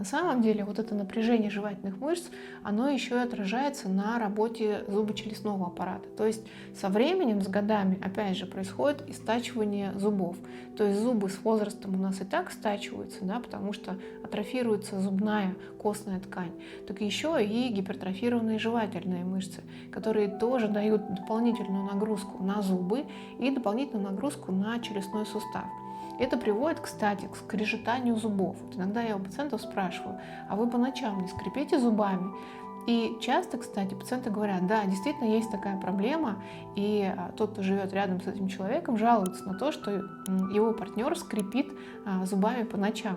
На самом деле вот это напряжение жевательных мышц, оно еще и отражается на работе зубочелюстного аппарата. То есть со временем, с годами, опять же, происходит истачивание зубов. То есть зубы с возрастом у нас и так стачиваются, да, потому что атрофируется зубная костная ткань. Так еще и гипертрофированные жевательные мышцы, которые тоже дают дополнительную нагрузку на зубы и дополнительную нагрузку на челюстной сустав. Это приводит, кстати, к скрежетанию зубов. Вот иногда я у пациентов спрашиваю, а вы по ночам не скрипите зубами? И часто, кстати, пациенты говорят, да, действительно есть такая проблема, и тот, кто живет рядом с этим человеком, жалуется на то, что его партнер скрипит зубами по ночам.